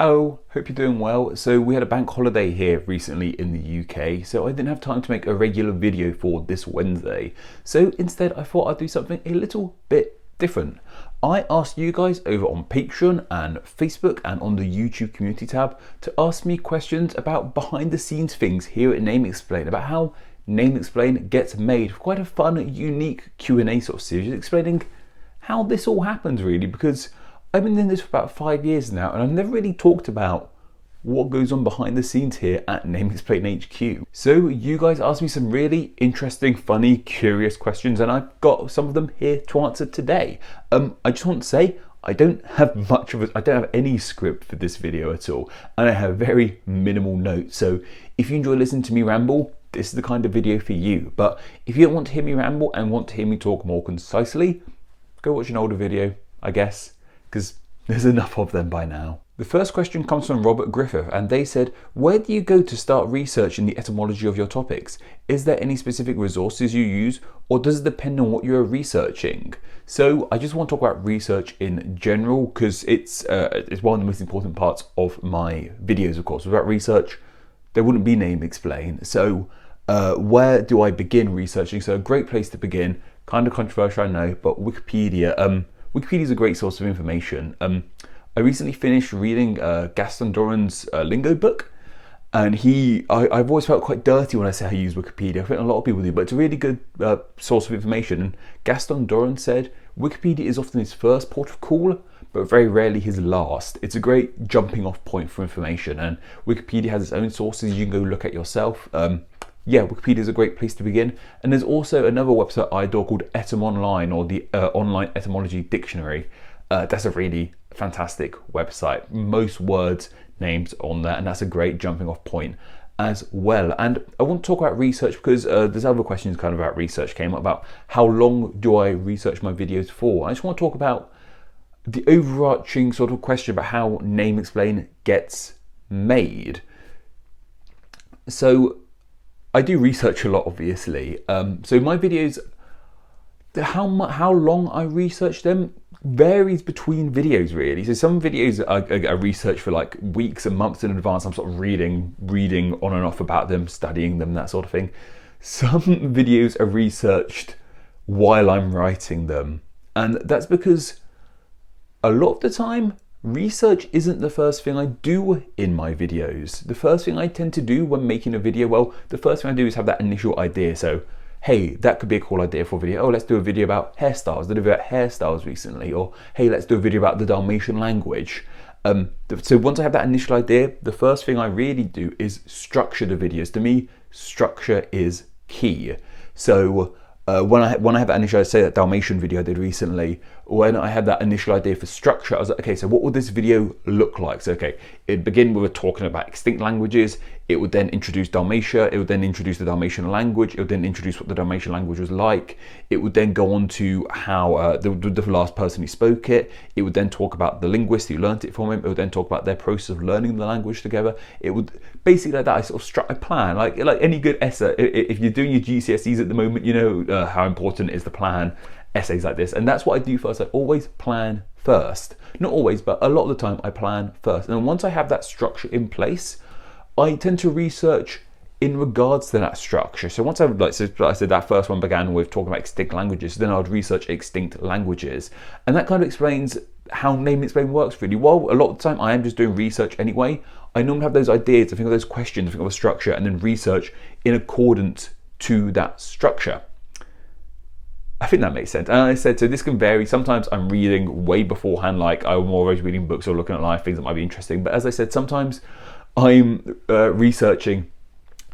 Hello, hope you're doing well. So we had a bank holiday here recently in the UK, so I didn't have time to make a regular video for this Wednesday. So instead I thought I'd do something a little bit different. I asked you guys over on Patreon and Facebook and on the YouTube community tab to ask me questions about behind the scenes things here at Name Explain, about how Name Explain gets made. Quite a fun, unique Q&A sort of series explaining how this all happens really, because I've been doing this for about 5 years now and I've never really talked about what goes on behind the scenes here at Name Explain HQ. So you guys asked me some really interesting, funny, curious questions and I've got some of them here to answer today. I just want to say I don't have I don't have any script for this video at all, and I have very minimal notes. So if you enjoy listening to me ramble, this is the kind of video for you. But if you don't want to hear me ramble and want to hear me talk more concisely, go watch an older video, I guess, because there's enough of them by now. The first question comes from Robert Griffith and they said, where do you go to start researching the etymology of your topics? Is there any specific resources you use, or does it depend on what you're researching? So I just want to talk about research in general because it's one of the most important parts of my videos, of course. Without research, there wouldn't be Name Explain. So where do I begin researching? So a great place to begin, kind of controversial I know, but Wikipedia. Wikipedia is a great source of information. I recently finished reading Gaston Doran's lingo book, and I've always felt quite dirty when I say I use Wikipedia. I think a lot of people do, but it's a really good source of information. And Gaston Doran said Wikipedia is often his first port of call, but very rarely his last. It's a great jumping off point for information, and Wikipedia has its own sources you can go look at yourself. Yeah, Wikipedia is a great place to begin. And there's also another website I adore called Etymonline, or the Online Etymology Dictionary. That's a really fantastic website. Most words, names on there, and that's a great jumping off point as well. And I want to talk about research because there's other questions kind of about research came up about how long do I research my videos for. I just want to talk about the overarching sort of question about how Name Explain gets made. So I do research a lot, obviously. So my videos, how long I research them varies between videos really. So some videos I research for like weeks and months in advance. I'm sort of reading on and off about them, studying them, that sort of thing. Some videos are researched while I'm writing them. And that's because a lot of the time, research isn't the first thing I do in my videos. The first thing I tend to do when making a video, well, the first thing I do is have that initial idea. So, hey, that could be a cool idea for a video. Oh, let's do a video about hairstyles. I did a video about hairstyles recently. Or, hey, let's do a video about the Dalmatian language. So once I have that initial idea, the first thing I really do is structure the videos. To me, structure is key. So when I have that initial, say that Dalmatian video I did recently, when I had that initial idea for structure, I was like, okay, so what would this video look like? So, okay, it'd begin with talking about extinct languages. It would then introduce Dalmatia. It would then introduce the Dalmatian language. It would then introduce what the Dalmatian language was like. It would then go on to how the last person who spoke it. It would then talk about the linguist who learnt it from him. It would then talk about their process of learning the language together. It would basically like that. I sort of struck a plan, like any good essay. If you're doing your GCSEs at the moment, you know how important it is to plan essays like this, and that's what I do first. I always plan first. Not always, but a lot of the time I plan first. And then once I have that structure in place, I tend to research in regards to that structure. So once I've, like I said, that first one began with talking about extinct languages, then I would research extinct languages. And that kind of explains how Name Explain works really. Well, a lot of the time I am just doing research anyway. I normally have those ideas, I think of those questions, I think of a structure, and then research in accordance to that structure. I think that makes sense. And I said, so this can vary. Sometimes I'm reading way beforehand, like I'm always reading books or looking at live things that might be interesting. But as I said, sometimes I'm researching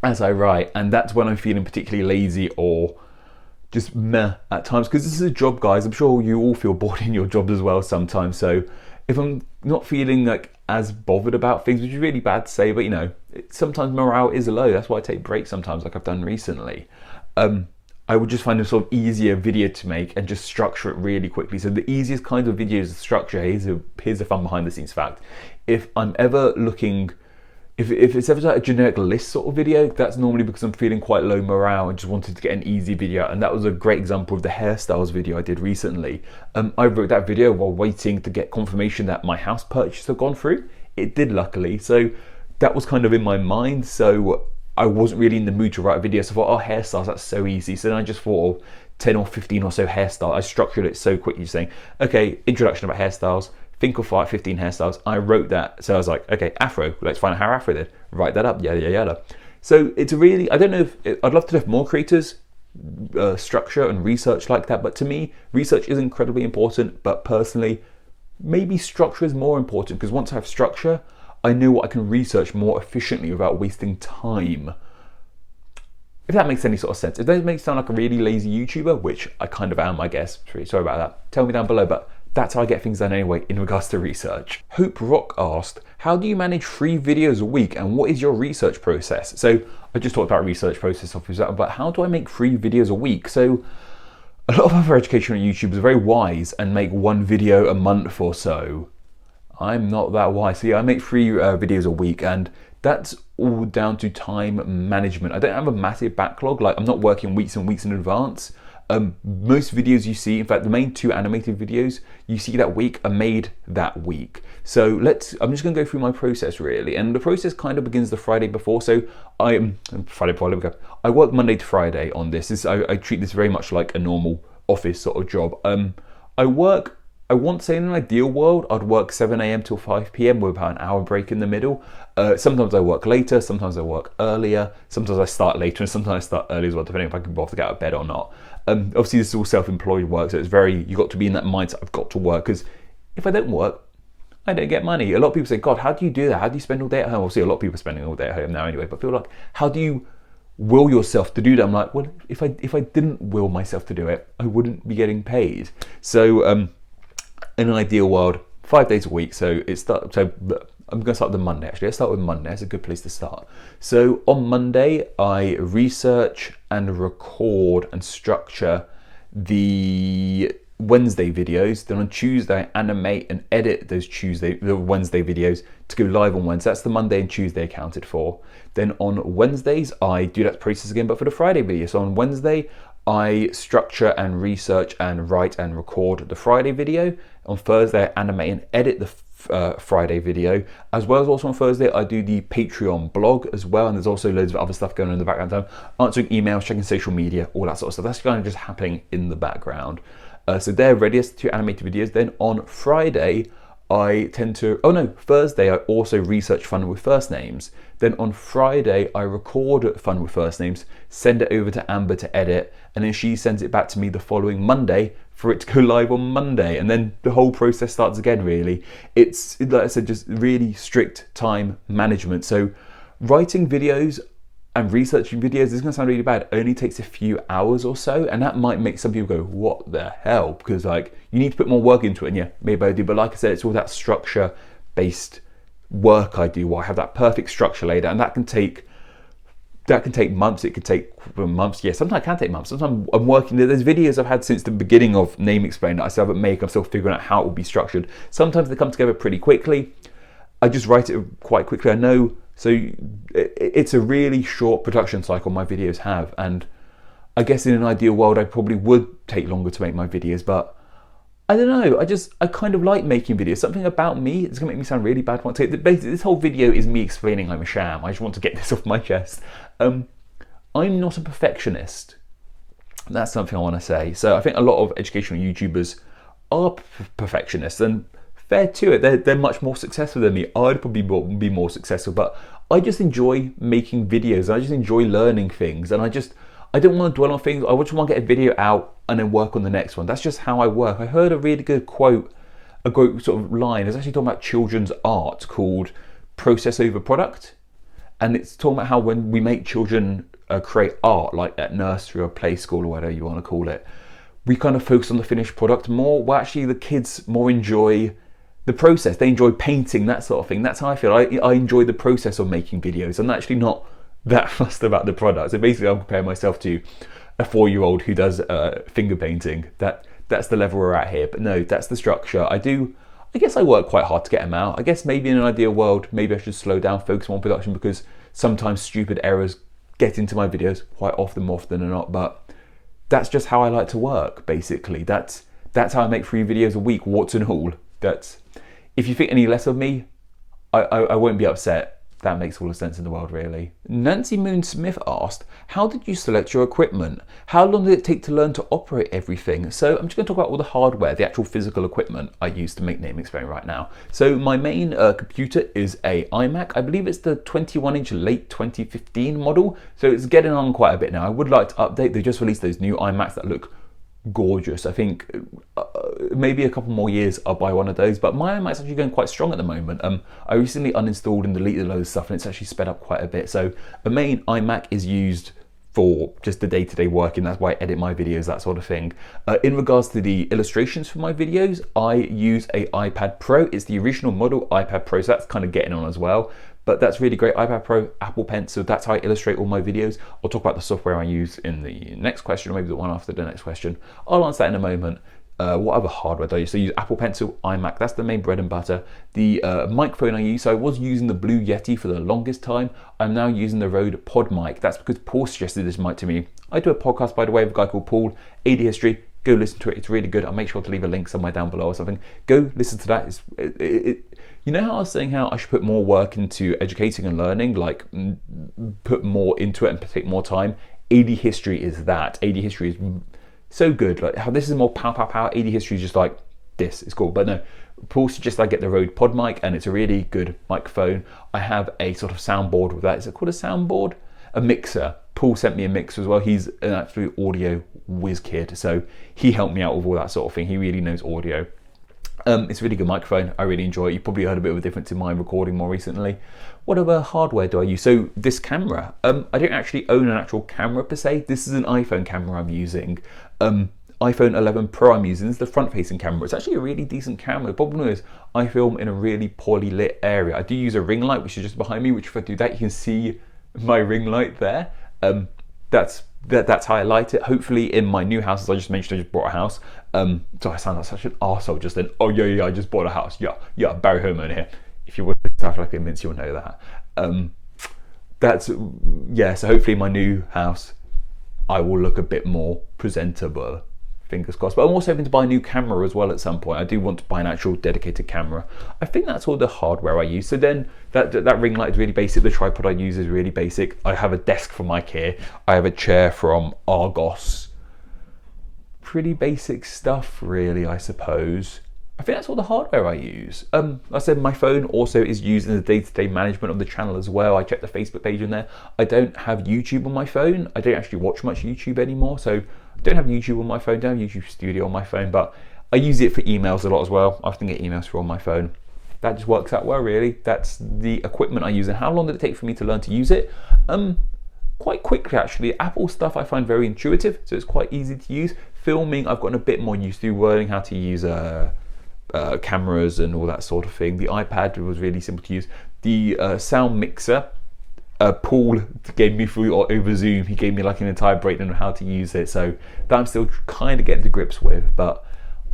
as I write, and that's when I'm feeling particularly lazy or just meh at times, because this is a job, guys. I'm sure you all feel bored in your jobs as well sometimes. So if I'm not feeling like as bothered about things, which is really bad to say, but you know, sometimes morale is low. That's why I take breaks sometimes, like I've done recently. I would just find a sort of easier video to make and just structure it really quickly. So the easiest kind of videos to structure, here's a fun behind the scenes fact. If I'm ever looking, if it's ever like a generic list sort of video, that's normally because I'm feeling quite low morale and just wanted to get an easy video. And that was a great example of the hairstyles video I did recently. I wrote that video while waiting to get confirmation that my house purchase had gone through. it did, luckily. So that was kind of in my mind. So I wasn't really in the mood to write a video. So I thought, oh, hairstyles, that's so easy. So then I just thought of 10 or 15 or so hairstyles. I structured it so quickly, saying, okay, introduction about hairstyles, think of 15 hairstyles. I wrote that. So I was like, okay, afro, let's find out how afro did. Write that up, yada, yada, yada. So it's a really, I don't know if, I'd love to have more creators structure and research like that. But to me, research is incredibly important. But personally, maybe structure is more important, because once I have structure, I know what I can research more efficiently without wasting time. If that makes any sort of sense. If that makes me sound like a really lazy YouTuber, which I kind of am, I guess. Sorry about that. Tell me down below, but that's how I get things done anyway in regards to research. Hope Rock asked, how do you manage 3 videos a week and what is your research process? So I just talked about research process, but how do I make 3 videos a week? So a lot of other educational YouTubers are very wise and make 1 video a month or so. I'm not that wise. So yeah, I make 3 videos a week, and that's all down to time management. I don't have a massive backlog. Like, I'm not working weeks and weeks in advance. Most videos you see, in fact, the main 2 animated videos you see that week are made that week. So I'm just gonna go through my process really. And the process kind of begins the Friday before. So I work Monday to Friday on this. I treat this very much like a normal office sort of job. I want to say in an ideal world, I'd work 7 AM till 5 PM with about an hour break in the middle. Sometimes I work later, sometimes I work earlier, sometimes I start later, and sometimes I start early as well, depending if I can bother to get out of bed or not. Obviously, this is all self-employed work, so it's you got to be in that mindset, I've got to work, because if I don't work, I don't get money. A lot of people say, God, how do you do that? How do you spend all day at home? Obviously, a lot of people are spending all day at home now anyway, but I feel like, how do you will yourself to do that? I'm like, well, if I didn't will myself to do it, I wouldn't be getting paid. So, in an ideal world, 5 days a week. So I'm going to start with Monday actually. Let's start with Monday. It's a good place to start. So on Monday, I research and record and structure the Wednesday videos. Then on Tuesday, I animate and edit the Wednesday videos to go live on Wednesday. That's the Monday and Tuesday accounted for. Then on Wednesdays, I do that process again, but for the Friday video. So on Wednesday, I structure and research and write and record the Friday video. On Thursday, I animate and edit the Friday video, as well as also on Thursday, I do the Patreon blog as well. And there's also loads of other stuff going on in the background. I'm answering emails, checking social media, all that sort of stuff. That's kind of just happening in the background. So they're ready as 2 animated videos. Then on Friday, Thursday, I also research Fun with First Names. Then on Friday, I record Fun with First Names, send it over to Amber to edit, and then she sends it back to me the following Monday for it to go live on Monday. And then the whole process starts again, really. It's, like I said, just really strict time management. So writing videos and researching videos, this is going to sound really bad, only takes a few hours or so, and that might make some people go, what the hell? Because like, you need to put more work into it, and yeah, maybe I do, but like I said, it's all that structure based work I do, where I have that perfect structure laid out, and that can take months. It could take months. Yeah, sometimes it can take months. Sometimes I'm working. There's videos I've had since the beginning of Name Explain that I still haven't made. I'm still figuring out how it will be structured. Sometimes they come together pretty quickly. I just write it quite quickly. I know. So it's a really short production cycle my videos have. And I guess in an ideal world, I probably would take longer to make my videos, but I don't know, I kind of like making videos. Something about me, it's gonna make me sound really bad. Basically, this whole video is me explaining I'm a sham. I just want to get this off my chest. I'm not a perfectionist. That's something I want to say. So I think a lot of educational YouTubers are perfectionists, and fair to it, they're much more successful than me. I'd probably be more successful, but I just enjoy making videos. I just enjoy learning things, and I don't want to dwell on things. I just want to get a video out and then work on the next one. That's just how I work. I heard a really good quote, a great sort of line. It's actually talking about children's art called process over product. And it's talking about how when we make children create art, like at nursery or play school or whatever you want to call it, we kind of focus on the finished product more. Well, actually the kids more enjoy the process. They enjoy painting, that sort of thing. That's how I feel. I enjoy the process of making videos. I'm actually not that fussed about the product. So basically I'm comparing myself to a 4-year-old who does finger painting. That's the level we're at here. But no, that's the structure. I guess I work quite hard to get them out. I guess maybe in an ideal world, maybe I should slow down, focus more on production, because sometimes stupid errors get into my videos quite often, more often than not. But that's just how I like to work, basically. That's how I make 3 videos a week, warts and all. If you think any less of me, I won't be upset. That makes all the sense in the world, really. Nancy Moon Smith asked, how did you select your equipment? How long did it take to learn to operate everything? So I'm just going to talk about all the hardware, the actual physical equipment I use to make Name Explain right now. So my main computer is a iMac. I believe it's the 21-inch late 2015 model. So it's getting on quite a bit now. I would like to update. They just released those new iMacs that look gorgeous. I think maybe a couple more years I'll buy one of those, but my iMac's actually going quite strong at the moment. I recently uninstalled and deleted a load of stuff and it's actually sped up quite a bit. So the main iMac is used for just the day-to-day working. That's why I edit my videos, that sort of thing. In regards to the illustrations for my videos, I use a iPad Pro. It's the original model iPad Pro, so that's kind of getting on as well. But that's really great. iPad Pro, Apple Pencil, that's how I illustrate all my videos. I'll talk about the software I use in the next question, or maybe the one after the next question. I'll answer that in a moment. What other hardware do I use? So I use Apple Pencil, iMac, that's the main bread and butter. The microphone I use, so I was using the Blue Yeti for the longest time. I'm now using the Rode Pod mic. That's because Paul suggested this mic to me. I do a podcast, by the way, with a guy called Paul, AD History. Go listen to it, it's really good. I'll make sure to leave a link somewhere down below or something. Go listen to that. You know how I was saying how I should put more work into educating and learning, like put more into it and take more time? AD History is that. AD History is so good. Like how this is more pow. AD History is just like, this is cool. But no, Paul suggests I get the Rode Pod mic and it's a really good microphone. I have a sort of soundboard with that. Is it called a soundboard? A mixer. Paul sent me a mixer as well. He's an absolute audio whiz kid, so he helped me out with all that sort of thing. He really knows audio. It's a really good microphone. I really enjoy it. You probably heard a bit of a difference in my recording more recently. What other hardware do I use? So this camera, I don't actually own an actual camera per se. This is an iPhone camera I'm using. iPhone 11 Pro I'm using. This is the front-facing camera. It's actually a really decent camera. The problem is I film in a really poorly lit area. I do use a ring light, which is just behind me, which if I do that, you can see my ring light there. That's how I light it. Hopefully in my new house, as I just mentioned, I just bought a house. So I sound like such an arsehole just then. Oh yeah, I just bought a house. Yeah, Barry Homeowner here. If you're watching stuff like a mince, you'll know that. So hopefully in my new house, I will look a bit more presentable. Fingers crossed. But I'm also hoping to buy a new camera as well at some point. I do want to buy an actual dedicated camera. I think that's all the hardware I use. So then that ring light is really basic. The tripod I use is really basic. I have a desk from IKEA. I have a chair from Argos. Pretty basic stuff really, I suppose. I think that's all the hardware I use. Like I said, my phone also is used in the day-to-day management of the channel as well. I check the Facebook page in there. I don't have YouTube on my phone. I don't actually watch much YouTube anymore, so I don't have YouTube on my phone, don't have YouTube Studio on my phone, but I use it for emails a lot as well. I often get emails through on my phone. That just works out well, really. That's the equipment I use. And how long did it take for me to learn to use it? Quite quickly, actually. Apple stuff I find very intuitive, so it's quite easy to use. Filming, I've gotten a bit more used to learning how to use cameras and all that sort of thing. The iPad was really simple to use. The sound mixer, Paul gave me through or over Zoom. He gave me like an entire breakdown of how to use it, so that I'm still kind of getting to grips with, but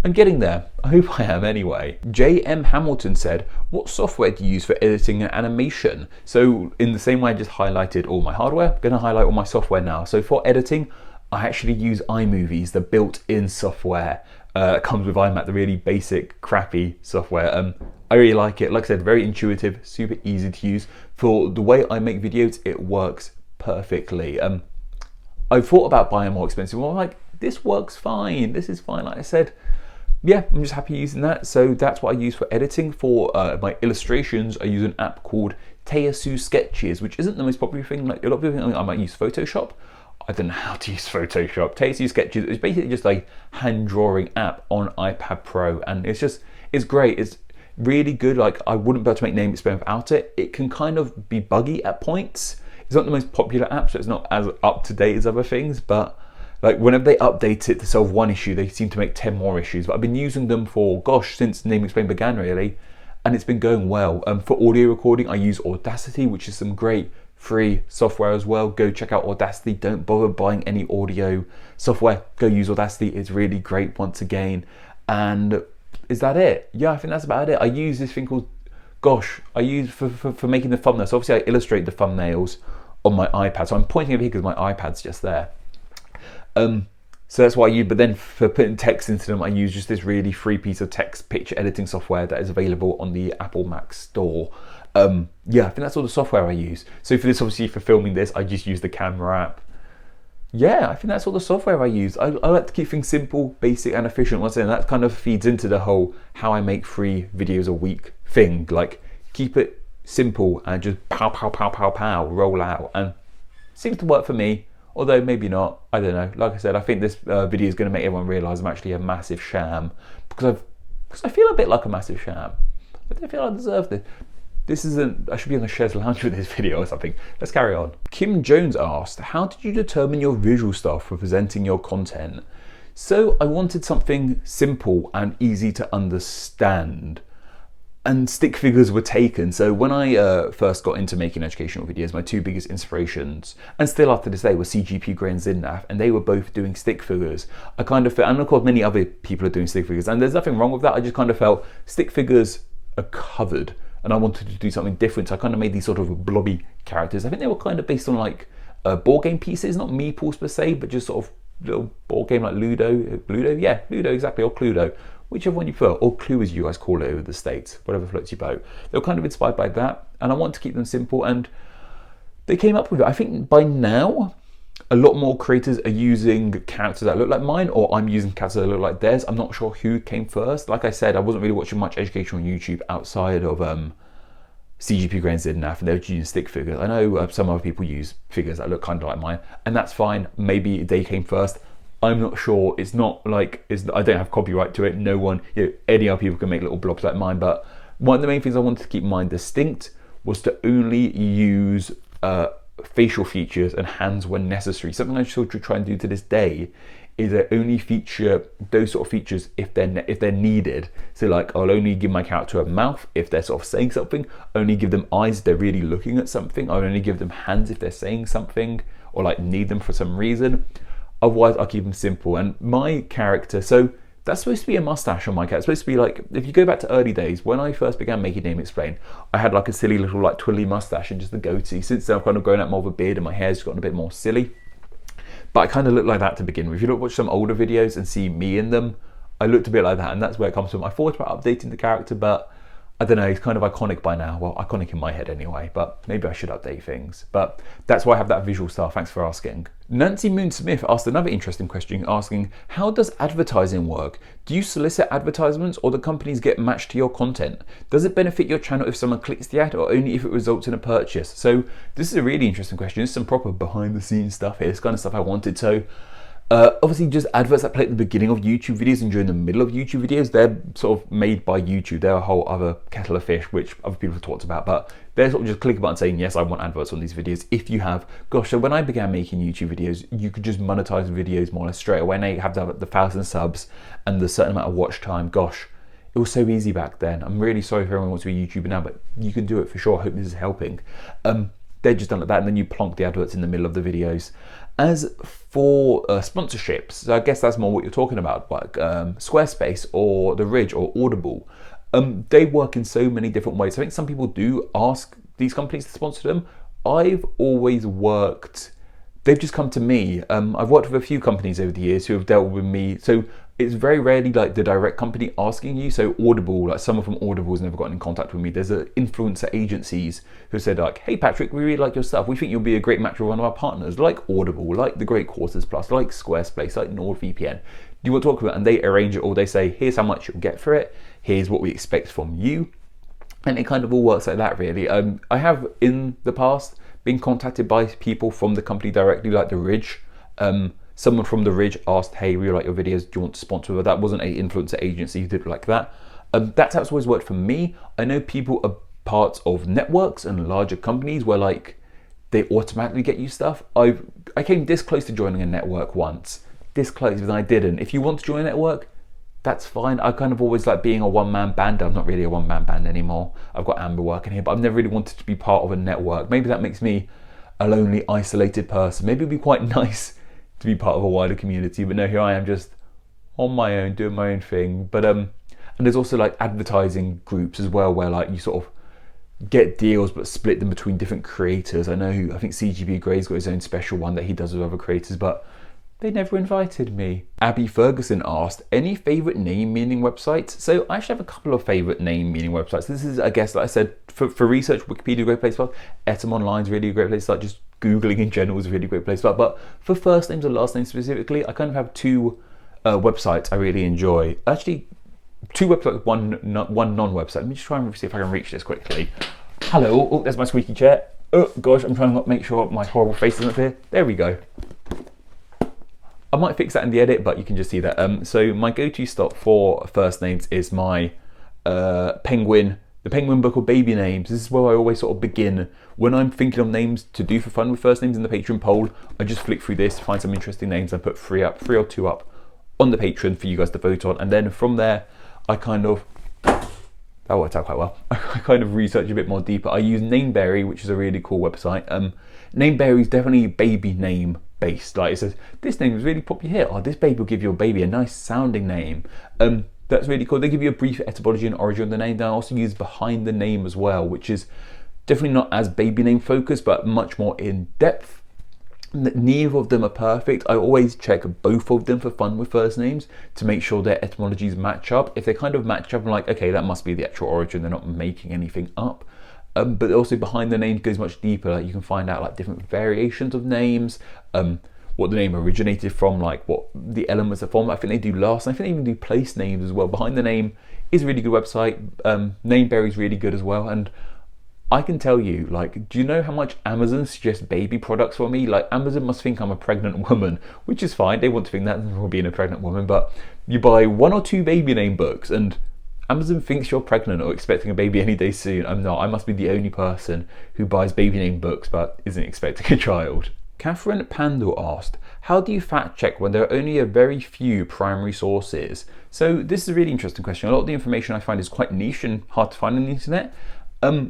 I'm getting there. I hope I am anyway. J.M. Hamilton said, what software do you use for editing and animation? So in the same way I just highlighted all my hardware, I'm going to highlight all my software now. So for editing, I actually use iMovies, the built-in software. It comes with iMac, the really basic, crappy software. I really like it. Like I said, very intuitive, super easy to use. For the way I make videos, it works perfectly. I thought about buying a more expensive one. I'm like, this works fine. This is fine. Like I said, yeah, I'm just happy using that. So that's what I use for editing. For my illustrations, I use an app called Teyasu Sketches, which isn't the most popular thing. Like a lot of people think I might use Photoshop. I don't know how to use Photoshop. Teyasu Sketches is basically just a hand drawing app on iPad Pro, and it's great. It's really good. Like I wouldn't be able to make Name Explain without it. It can kind of be buggy at points. It's not the most popular app, so it's not as up to date as other things, but like whenever they update it to solve one issue, they seem to make 10 more issues. But I've been using them for, gosh, since Name Explain began really, and it's been going well. For audio recording, I use Audacity, which is some great free software as well. Go check out Audacity. Don't bother buying any audio software. Go use Audacity. It's really great once again. And is that it? Yeah, I think that's about it. I use this thing called, I use for making the thumbnails. So obviously I illustrate the thumbnails on my iPad. So I'm pointing over here because my iPad's just there. So that's what I use, but then for putting text into them, I use just this really free piece of text picture editing software that is available on the Apple Mac store. Yeah, I think that's all the software I use. So for this, obviously for filming this, I just use the camera app. Yeah, I think that's all the software I use. I like to keep things simple, basic and efficient. Once again, that kind of feeds into the whole how I make 3 videos a week thing. Like, keep it simple and just pow, pow, pow, pow, pow, roll out. And seems to work for me, although maybe not. I don't know. Like I said, I think this video is going to make everyone realise I'm actually a massive sham, because I feel a bit like a massive sham. I don't feel I deserve this. This isn't, I should be on the chaise lounge with this video or something. Let's carry on. Kim Jones asked, how did you determine your visual style for presenting your content? So I wanted something simple and easy to understand. And stick figures were taken. So when I first got into making educational videos, my 2 biggest inspirations, and still after this day, were CGP Grey and Zinnath, and they were both doing stick figures. I kind of felt, and of course many other people are doing stick figures, and there's nothing wrong with that. I just kind of felt stick figures are covered, and I wanted to do something different. So I kind of made these sort of blobby characters. I think they were kind of based on like board game pieces, not meeples per se, but just sort of little board game like Ludo, yeah, Ludo exactly, or Cluedo, whichever one you prefer, or Clue as you guys call it over the States, whatever floats your boat. They were kind of inspired by that, and I want to keep them simple, and they came up with it. I think by now, a lot more creators are using characters that look like mine, or I'm using characters that look like theirs. I'm not sure who came first. Like I said, I wasn't really watching much education on YouTube outside of CGP Grey and Zinnath, and they were using stick figures. I know some other people use figures that look kind of like mine, and that's fine. Maybe they came first. I'm not sure. It's not like, I don't have copyright to it. No one, any other people can make little blobs like mine. But one of the main things I wanted to keep mine distinct was to only use facial features and hands when necessary. Something I still try and do to this day is I only feature those sort of features if they're needed. So like, I'll only give my character a mouth if they're sort of saying something, only give them eyes if they're really looking at something, I'll only give them hands if they're saying something or like need them for some reason. Otherwise I'll keep them simple. And my character, so that's supposed to be a mustache on my cat. It's supposed to be like, if you go back to early days, when I first began making Name Explain, I had like a silly little like twirly mustache and just a goatee. Since then I've kind of grown out more of a beard and my hair's gotten a bit more silly. But I kind of look like that to begin with. If you look, watch some older videos and see me in them, I looked a bit like that, and that's where it comes from. I thought about updating the character, but I don't know, he's kind of iconic by now. Well, iconic in my head anyway, but maybe I should update things. But that's why I have that visual style. Thanks for asking. Nancy Moon Smith asked another interesting question, asking, how does advertising work? Do you solicit advertisements, or the companies get matched to your content? Does it benefit your channel if someone clicks the ad, or only if it results in a purchase? So this is a really interesting question. There's some proper behind the scenes stuff here. It's kind of stuff I wanted. So obviously just adverts that play at the beginning of YouTube videos and during the middle of YouTube videos, they're sort of made by YouTube. They're a whole other kettle of fish, which other people have talked about, but they're sort of just click a button saying, yes, I want adverts on these videos. If you have, gosh, so when I began making YouTube videos, you could just monetize videos more or less straight away. When they have the 1,000 subs and the certain amount of watch time, gosh, it was so easy back then. I'm really sorry if everyone wants to be a YouTuber now, but you can do it for sure. I hope this is helping. They're just done like that, and then you plonk the adverts in the middle of the videos. As for sponsorships, so I guess that's more what you're talking about, like Squarespace or The Ridge or Audible. They work in so many different ways. I think some people do ask these companies to sponsor them. I've always worked, they've just come to me. I've worked with a few companies over the years who have dealt with me. So it's very rarely like the direct company asking you. So Audible, like someone from Audible has never gotten in contact with me. There's influencer agencies who said like, hey Patrick, we really like your stuff. We think you'll be a great match with one of our partners, like Audible, like The Great Courses Plus, like Squarespace, like NordVPN. Do you want to talk about it? And they arrange it all. They say, here's how much you'll get for it. Here's what we expect from you. And it kind of all works like that, really. I have in the past been contacted by people from the company directly, like The Ridge. Someone from The Ridge asked, hey, we like your videos, do you want to sponsor? That wasn't an influencer agency who did it like that. That's how it's always worked for me. I know people are parts of networks and larger companies where like they automatically get you stuff. I came this close to joining a network once. This close, but I didn't. If you want to join a network, that's fine. I kind of always like being a one-man band. I'm not really a one-man band anymore. I've got Amber working here, but I've never really wanted to be part of a network. Maybe that makes me a lonely, isolated person. Maybe it'd be quite nice to be part of a wider community, but no, here I am just on my own, doing my own thing. But and there's also like advertising groups as well, where like you sort of get deals but split them between different creators. I think CGP Grey's got his own special one that he does with other creators, but They never invited me. Abby Ferguson asked, any favourite name meaning websites? So I actually have a couple of favourite name meaning websites. This is, I guess, like I said, for research, Wikipedia, a great place to start. Etymonline is really a great place to start. Just Googling in general is a really great place to start. But for first names and last names specifically, I kind of have two websites I really enjoy. Actually, two websites, one non-website. Let me just try and see if I can reach this quickly. Hello, oh, there's my squeaky chair. Oh gosh, I'm trying to make sure my horrible face doesn't appear. There we go. I might fix that in the edit, but you can just see that. So my go-to stop for first names is my Penguin, the Penguin book of baby names. This is where I always sort of begin. When I'm thinking of names to do for fun with first names in the Patreon poll, I just flick through this, find some interesting names, and put three or two up on the Patreon for you guys to vote on. And then from there, I kind of, that worked out quite well. I kind of research a bit more deeper. I use Nameberry, which is a really cool website. Nameberry is definitely baby name based. Like it says, this name is really popular here. Oh, this baby will give your baby a nice sounding name. That's really cool. They give you a brief etymology and origin of the name. They also use behind the name as well, which is definitely not as baby name focused, but much more in depth. Neither of them are perfect. I always check both of them for fun with first names to make sure their etymologies match up. If they kind of match up, I'm like, okay, that must be the actual origin. They're not making anything up. But also behind the name goes much deeper. Like you can find out like different variations of names, what the name originated from, like what the elements are from. I think they do last. I think they even do place names as well. Behind the name is a really good website. Nameberry is really good as well. And I can tell you, like, do you know how much Amazon suggests baby products for me? Like, Amazon must think I'm a pregnant woman, which is fine. They want to think that for being a pregnant woman, but you buy 1 or 2 baby name books and Amazon thinks you're pregnant or expecting a baby any day soon. I'm not. I must be the only person who buys baby name books but isn't expecting a child. Catherine Pandor asked, how do you fact check when there are only a very few primary sources? So this is a really interesting question. A lot of the information I find is quite niche and hard to find on the internet.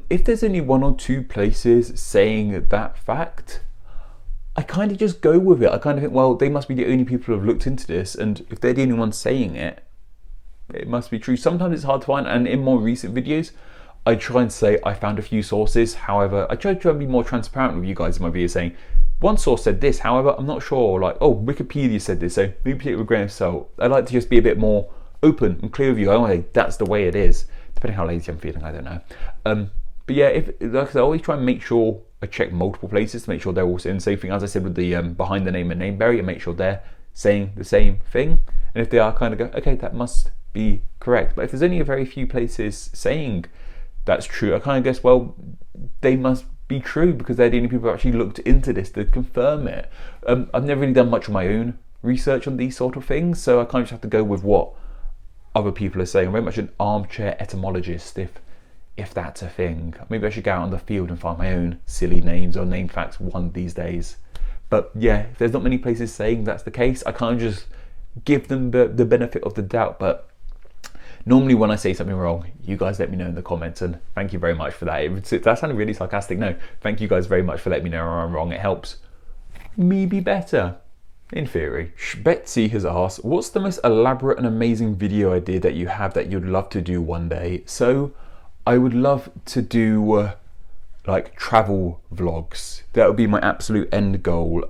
If there's only 1 or 2 places saying that fact, I kind of just go with it. I kind of think, well, they must be the only people who have looked into this, and if they're the only ones saying it, it must be true. Sometimes it's hard to find, and in more recent videos, I try and say I found a few sources. However, I try to be more transparent with you guys in my video, saying one source said this, however, I'm not sure. Like, oh, Wikipedia said this, so maybe take it with a grain of salt. I like to just be a bit more open and clear with you. I don't think that's the way it is. Depending how lazy I'm feeling, I don't know. But yeah, like I always try and make sure I check multiple places to make sure they're all saying the same thing. As I said with the behind the name and Nameberry, and make sure they're saying the same thing. And if they are, kind of go, okay, that must be correct. But if there's only a very few places saying that's true, I kind of guess, well, they must be true because they're the only people who actually looked into this to confirm it. I've never really done much of my own research on these sort of things, so I kind of just have to go with what other people are saying. I'm very much an armchair etymologist, if that's a thing. Maybe I should go out on the field and find my own silly names or name facts one these days. But yeah, if there's not many places saying that's the case, I can't just give them the benefit of the doubt. But normally when I say something wrong, you guys let me know in the comments, and thank you very much for that. That sounded really sarcastic. No, thank you guys very much for letting me know where I'm wrong. It helps me be better. In theory. Betsy has asked, what's the most elaborate and amazing video idea that you have that you'd love to do one day? So I would love to do like travel vlogs. That would be my absolute end goal.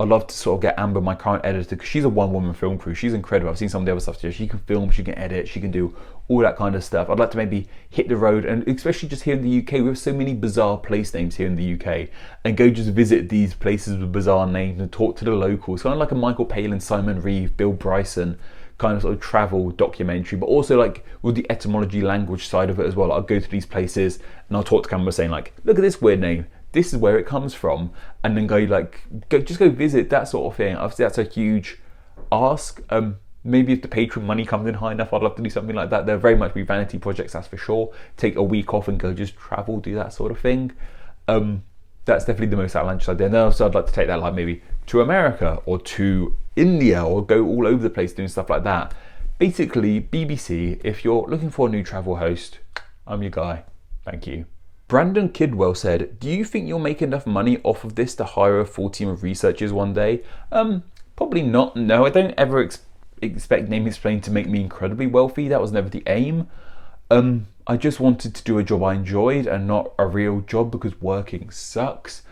I'd love to sort of get Amber, my current editor, because she's a one-woman film crew. She's incredible. I've seen some of the other stuff. She can film, she can edit, she can do all that kind of stuff. I'd like to maybe hit the road, and especially just here in the UK, we have so many bizarre place names here in the UK, and go just visit these places with bizarre names and talk to the locals. Kind of like a Michael Palin, Simon Reeve, Bill Bryson kind of sort of travel documentary, but also like with the etymology language side of it as well. I'll go to these places and I'll talk to camera saying like, look at this weird name. This is where it comes from, and then just go visit, that sort of thing. Obviously that's a huge ask. Maybe if the Patreon money comes in high enough, I'd love to do something like that. They're very much be vanity projects, that's for sure. Take a week off and go just travel, do that sort of thing. That's definitely the most outlandish idea. And then also I'd like to take that like maybe to America or to India, or go all over the place doing stuff like that. Basically, BBC, if you're looking for a new travel host, I'm your guy. Thank you. Brandon Kidwell said, do you think you'll make enough money off of this to hire a full team of researchers one day? Probably not, no. I don't ever expect Name Explained to make me incredibly wealthy. That was never the aim. I just wanted to do a job I enjoyed and not a real job, because working sucks.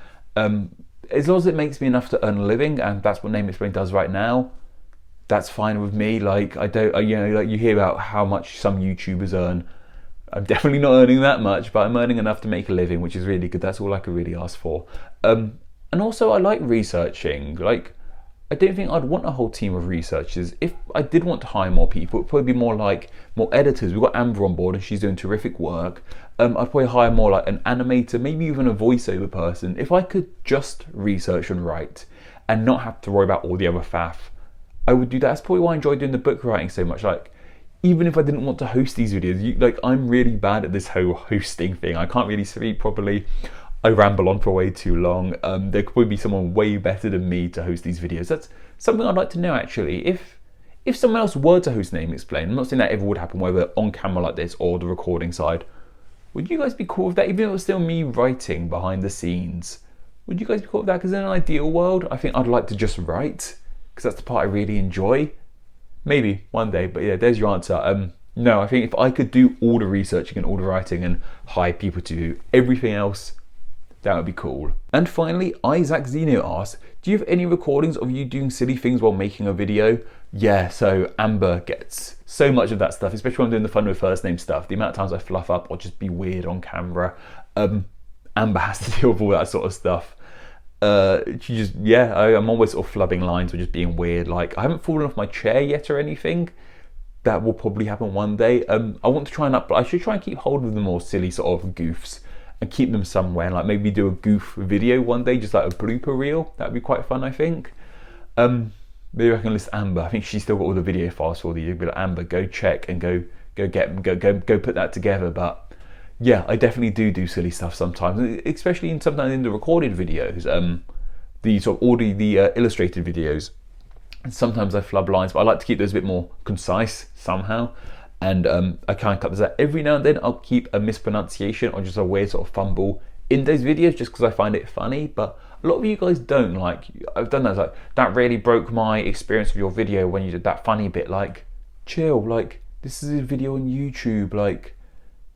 as long as it makes me enough to earn a living, and that's what Name Explain does right now, that's fine with me. Like, I don't, you know, like you hear about how much some YouTubers earn. I'm definitely not earning that much, but I'm earning enough to make a living, which is really good. That's all I could really ask for. And also, I like researching. Like, I don't think I'd want a whole team of researchers. If I did want to hire more people, it'd probably be more editors. We've got Amber on board and she's doing terrific work. I'd probably hire more like an animator, maybe even a voiceover person. If I could just research and write and not have to worry about all the other faff, I would do that. That's probably why I enjoy doing the book writing so much. Like, even if I didn't want to host these videos, like, I'm really bad at this whole hosting thing. I can't really speak properly. I ramble on for way too long. There could probably be someone way better than me to host these videos. That's something I'd like to know, actually. If someone else were to host Name Explain, I'm not saying that ever would happen, whether on camera like this or the recording side, would you guys be cool with that? Even if it was still me writing behind the scenes, would you guys be cool with that? Because in an ideal world, I think I'd like to just write, because that's the part I really enjoy. Maybe one day, but yeah, there's your answer. No, I think if I could do all the researching and all the writing and hire people to do everything else, that would be cool. And finally, Isaac Zeno asks, do you have any recordings of you doing silly things while making a video? Yeah, so Amber gets so much of that stuff, especially when I'm doing the fun with first name stuff. The amount of times I fluff up or just be weird on camera, Amber has to deal with all that sort of stuff. I'm always sort of flubbing lines or just being weird. Like, I haven't fallen off my chair yet or anything. That will probably happen one day. I want to try and I should try and keep hold of the more silly sort of goofs and keep them somewhere, and like maybe do a goof video one day, just like a blooper reel. That'd be quite fun, I think. Maybe I can list Amber. I think she's still got all the video files for you. Be like, Amber, go check and go put that together. But yeah, I definitely do silly stuff sometimes, especially sometimes in the recorded videos, the sort of illustrated videos. And sometimes I flub lines, but I like to keep those a bit more concise somehow. And I can't cut this out. Every now and then I'll keep a mispronunciation or just a weird sort of fumble in those videos just because I find it funny. But a lot of you guys don't. Like, I've done that. Like, that really broke my experience of your video when you did that funny bit. Like, chill. Like, this is a video on YouTube. Like,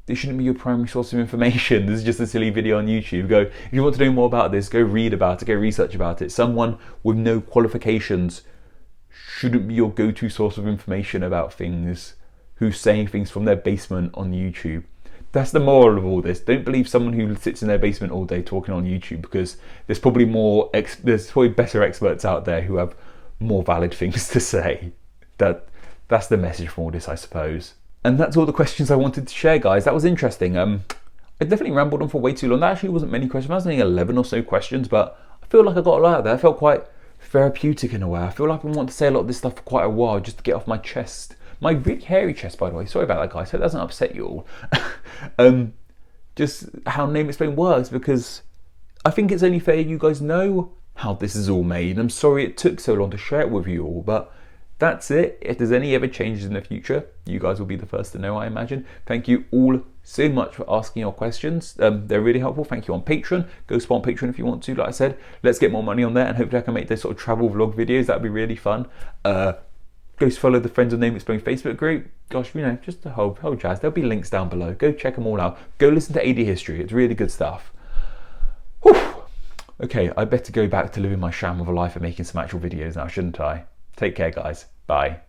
this shouldn't be your primary source of information. This is just a silly video on YouTube. Go, if you want to know more about this, go read about it, go research about it. Someone with no qualifications shouldn't be your go-to source of information about things, who's saying things from their basement on YouTube. That's the moral of all this. Don't believe someone who sits in their basement all day talking on YouTube, because there's probably better experts out there who have more valid things to say. That's the message from all this, I suppose. And that's all the questions I wanted to share, guys. That was interesting. I definitely rambled on for way too long. That actually wasn't many questions. I was only 11 or so questions, but I feel like I got a lot out there. I felt quite therapeutic in a way. I feel like I've been wanting to say a lot of this stuff for quite a while, just to get off my chest. My really hairy chest, by the way. Sorry about that, guys. I hope that doesn't upset you all. Just how Name Explain works, because I think it's only fair you guys know how this is all made. I'm sorry it took so long to share it with you all, but that's it. If there's any other changes in the future, you guys will be the first to know, I imagine. Thank you all so much for asking your questions. They're really helpful. Thank you on Patreon. Go support on Patreon if you want to. Like I said, let's get more money on there, and hopefully I can make those sort of travel vlog videos. That'd be really fun. Go follow the Friends of Name Explain Facebook group. Gosh, you know, just the whole jazz. There'll be links down below. Go check them all out. Go listen to AD History. It's really good stuff. Whew. Okay, I better go back to living my sham of a life and making some actual videos now, shouldn't I? Take care, guys. Bye.